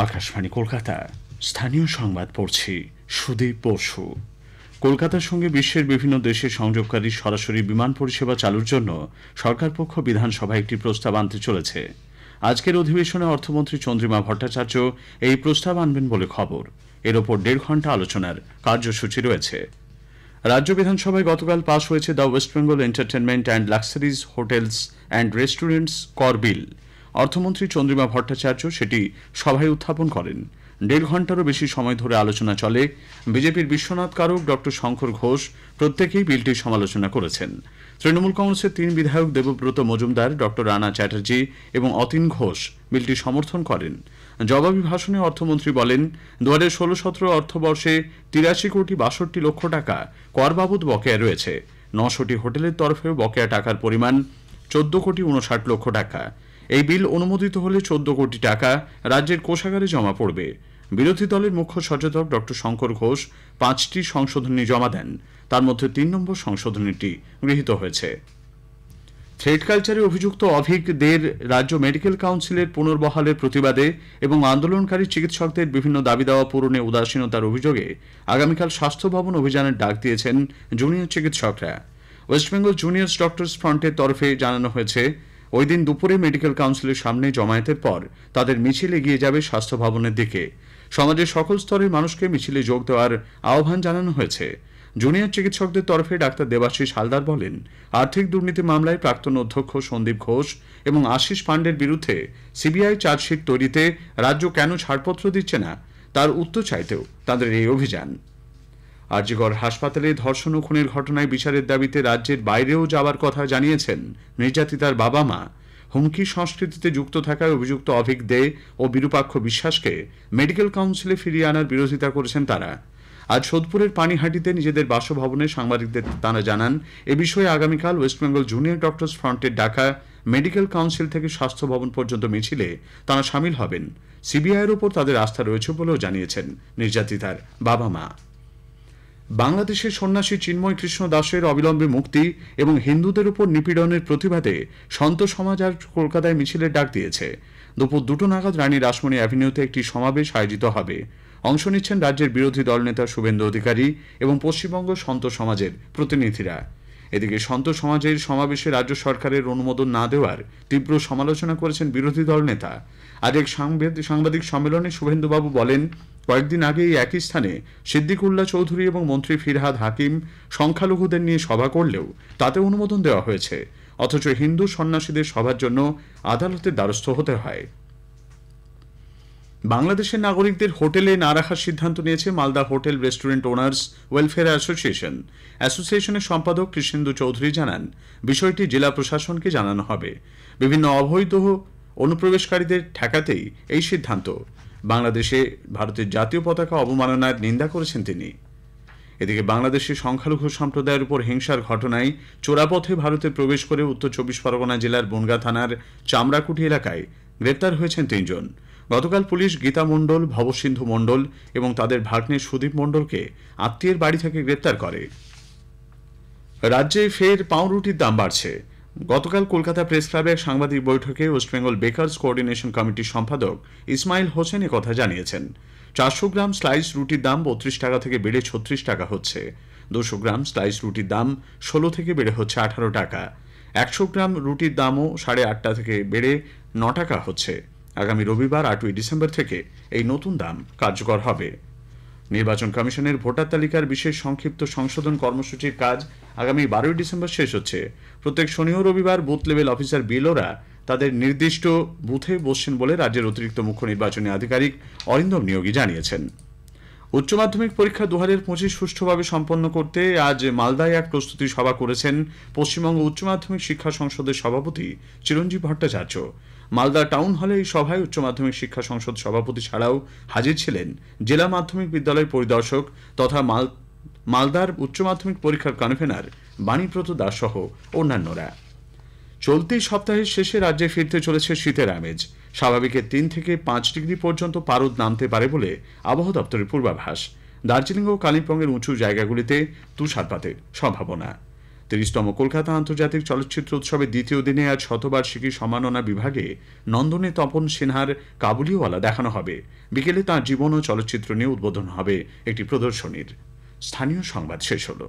আকাশবাণী কলকাতা স্থানীয় সংবাদ পড়ছি সুদীপ বসু। কলকাতার সঙ্গে বিশ্বের বিভিন্ন দেশের সংযোগকারী সরাসরি বিমান পরিষেবা চালুর জন্য সরকার পক্ষ বিধানসভায় একটি প্রস্তাব আনতে চলেছে। আজকের অধিবেশনে অর্থমন্ত্রী চন্দ্রিমা ভট্টাচার্য এই প্রস্তাব আনবেন বলে খবর। এর ওপর 1.5 ঘণ্টা আলোচনার কার্যসূচি রয়েছে। রাজ্য বিধানসভায় গতকাল পাশ হয়েছে the West Bengal entertainment and luxuries hotels and restaurants কর বিল। অর্থমন্ত্রী চন্দ্রিমা ভট্টাচার্য সেটি সভায় উত্থাপন করেন। 1.5 ঘণ্টারও বেশি সময় ধরে আলোচনা চলে। বিজেপির বিশ্বনাথ কারক, ডক্টর শঙ্কর ঘোষ প্রত্যেকেই বিলটির সমালোচনা করেছেন। তৃণমূল কংগ্রেসের 3 বিধায়ক দেবব্রত মজুমদার, ডক্টর রানা চ্যাটার্জি এবং অতীন ঘোষ বিলটি সমর্থন করেন। জবাবি ভাষণে অর্থমন্ত্রী বলেন, 2016-17 অর্থবর্ষে 83 কোটি 62 লক্ষ টাকা কর বাবদ বকেয়া রয়েছে। 900টি হোটেলের তরফেও বকেয়া টাকার পরিমাণ 14 কোটি 59 লক্ষ টাকা। এই বিল অনুমোদিত হলে 14 কোটি টাকা রাজ্যের কোষাগারে জমা পড়বে। বিরোধী দলের মুখ্য সচেতক ডক্টর শঙ্কর ঘোষ 5টি সংশোধনী জমা দেন। তার মধ্যে 3 নম্বর সংশোধনীটি গৃহীত হয়েছে। থ্রেড কালচারে অভিযুক্ত অভিজ্ঞদের রাজ্য মেডিকেল কাউন্সিলের পুনর্বহালের প্রতিবাদে এবং আন্দোলনকারী চিকিৎসকদের বিভিন্ন দাবি দাওয়া পূরণে উদাসীনতার অভিযোগে আগামীকাল স্বাস্থ্য ভবন অভিযানের ডাক দিয়েছেন জুনিয়র চিকিৎসকরা। ওয়েস্টবেঙ্গল জুনিয়র্স ডক্টরস ফ্রন্টের তরফে জানানো হয়েছে, ওই দিন দুপুরে মেডিকেল কাউন্সিলের সামনে জমায়েতের পর তাদের মিছিল এগিয়ে যাবে স্বাস্থ্য ভবনের দিকে। সমাজের সকল স্তরের মানুষকে মিছিলে যোগ দেওয়ার আহ্বান জানানো হয়েছে। জুনিয়র চিকিৎসকদের তরফে ডাক্তার দেবাশিস হালদার বলেন, আর্থিক দুর্নীতি মামলায় প্রাক্তন অধ্যক্ষ সন্দীপ ঘোষ এবং আশিস পাণ্ডের বিরুদ্ধে সিবিআই চার্জশিট তৈরিতে রাজ্য কেন ছাড়পত্র দিচ্ছে না তার উত্তর চাইতেও তাদের এই অভিযান। আরজিকর হাসপাতালে ধর্ষণ ও খুনের ঘটনায় বিচারের দাবিতে রাজ্যের বাইরেও যাওয়ার কথা জানিয়েছেন নির্যাতিতার বাবা মা। হুমকি সংস্কৃতিতে যুক্ত থাকায় অভিযুক্ত অভিক দে ও বিরূপাক্ষ বিশ্বাসকে মেডিকেল কাউন্সিলে ফিরিয়ে আনার বিরোধিতা করেছেন তারা। আজ সোদপুরের পানিহাটিতে নিজেদের বাসভবনে সাংবাদিকদের তারা জানান, এ বিষয়ে আগামীকাল ওয়েস্টবেঙ্গল জুনিয়র ডক্টরস ফ্রন্টের ডাকা মেডিকেল কাউন্সিল থেকে স্বাস্থ্য ভবন পর্যন্ত মিছিলে তারা সামিল হবেন। সিবিআইয়ের ওপর তাদের আস্থা রয়েছে বলেও জানিয়েছেন নির্যাতিতার বাবা মা। বাংলাদেশের সন্ন্যাসী চিন্ময় কৃষ্ণ দাসের অবিলম্বে মুক্তি এবং হিন্দুদের উপর নিপীড়নের প্রতিবাদে সন্ত সমাজ আর কলকাতায় মিছিলের ডাক দিয়েছে। দুপুর 2টো নাগাদ রানী রাসমণি অ্যাভিনিউতে একটি সমাবেশ আয়োজিত হবে। অংশ নিচ্ছেন রাজ্যের বিরোধী দলনেতা শুভেন্দু অধিকারী এবং পশ্চিমবঙ্গ সন্ত সমাজের প্রতিনিধিরা। এদিকে সন্ত সমাজের সমাবেশে রাজ্য সরকারের অনুমোদন না দেওয়ার তীব্র সমালোচনা করেছেন বিরোধী দলনেতা। আজ এক সাংবাদিক সম্মেলনে শুভেন্দুবাবু বলেন, কয়েকদিন আগে এই একই স্থানে সিদ্দিকুল্লাহ চৌধুরী এবং মন্ত্রী ফিরহাদ হাকিম সংখ্যালঘুদের নিয়ে সভা করলেও তাতে অনুমোদন দেওয়া হয়েছে, অথচ হিন্দু সন্ন্যাসীদের সভার জন্য আদালতের দ্বারস্থ হতে হয়। বাংলাদেশের নাগরিকদের হোটেলে না রাখার সিদ্ধান্ত নিয়েছে Malda hotel restaurant owners welfare association. অ্যাসোসিয়েশনের সম্পাদক কৃষ্ণেন্দু চৌধুরী জানান, বিষয়টি জেলা প্রশাসনকে জানানো হবে। বিভিন্ন অবৈধ অনুপ্রবেশকারীদের ঠেকাতেই এই সিদ্ধান্ত। বাংলাদেশে ভারতের জাতীয় পতাকা অবমাননার নিন্দা করেছেন তিনি। এদিকে বাংলাদেশের সংখ্যালঘু সম্প্রদায়ের উপর হিংসার ঘটনায় চোরাপথে ভারতে প্রবেশ করে উত্তর 24 পরগনা জেলার বনগা থানার চামড়াকুটি এলাকায় গ্রেপ্তার হয়েছেন 3 জন। গতকাল পুলিশ গীতা মণ্ডল, ভবসিন্ধু মণ্ডল এবং তাদের ভাগ্নে সুদীপ মণ্ডলকে আত্মীয়ের বাড়ি থেকে গ্রেপ্তার করে। রাজ্যে ফের পাউরুটির দাম বাড়ছে। গতকাল কলকাতা প্রেস ক্লাবে এক সাংবাদিক বৈঠকে ওয়েস্টবেঙ্গল বেকার্স কোঅর্ডিনেশন কমিটির সম্পাদক ইসমাইল হোসেন কথা জানিয়েছেন। 400 গ্রাম স্লাইস রুটির দাম 32 টাকা থেকে বেড়ে 36 টাকা হচ্ছে। 200 গ্রাম স্লাইস রুটির দাম 16 থেকে বেড়ে হচ্ছে 18 টাকা। 100 গ্রাম রুটির দামও 8.5 থেকে বেড়ে 9 টাকা হচ্ছে। আগামী রবিবার 8ই ডিসেম্বর থেকে এই নতুন দাম কার্যকর হবে। নির্বাচন কমিশনের ভোটার তালিকার বিশেষ সংক্ষিপ্ত সংশোধন কর্মসূচির কাজ আগামী 12ই ডিসেম্বর শেষ হচ্ছে। প্রত্যেক শনি ও রবিবার বুথ লেভেল অফিসার বিএলওরা তাদের নির্দিষ্ট বুথে বসছেন বলে রাজ্যের অতিরিক্ত মুখ্য নির্বাচনী আধিকারিক অরিন্দম নিয়োগী জানিয়েছেন। উচ্চ মাধ্যমিক পরীক্ষা 2025 সুষ্ঠুভাবে সম্পন্ন করতে আজ মালদায় এক প্রস্তুতি সভা করেছেন পশ্চিমবঙ্গ উচ্চ মাধ্যমিক শিক্ষা সংসদের সভাপতি চিরঞ্জীব ভট্টাচার্য। মালদা টাউন হলে এই সভায় উচ্চ মাধ্যমিক শিক্ষা সংসদ সভাপতি ছাড়াও হাজির ছিলেন জেলা মাধ্যমিক বিদ্যালয়ের পরিদর্শক তথা মালদার উচ্চ মাধ্যমিক পরীক্ষার কনভেনার বাণীব্রত দাস সহ অন্যান্যরা। চলতি সপ্তাহের শেষে রাজ্যে ফিরতে চলেছে শীতের আমেজ। স্বাভাবিকের 3 থেকে 5 ডিগ্রি পর্যন্ত পারদ নামতে পারে বলে আবহাওয়া দপ্তরের পূর্বাভাস। দার্জিলিং ও কালিম্পংয়ের উঁচু জায়গাগুলিতে তুষারপাতের সম্ভাবনা। 30তম কলকাতা আন্তর্জাতিক চলচ্চিত্র উৎসবের দ্বিতীয় দিনে আজ শতবার্ষিকী সম্মাননা বিভাগে নন্দনে তপন সিনহার কাবুলিওয়ালা দেখানো হবে। বিকেলে তাঁর জীবন ও চলচ্চিত্র নিয়ে উদ্বোধন হবে একটি প্রদর্শনীর। স্থানীয় সংবাদ শেষ হলো।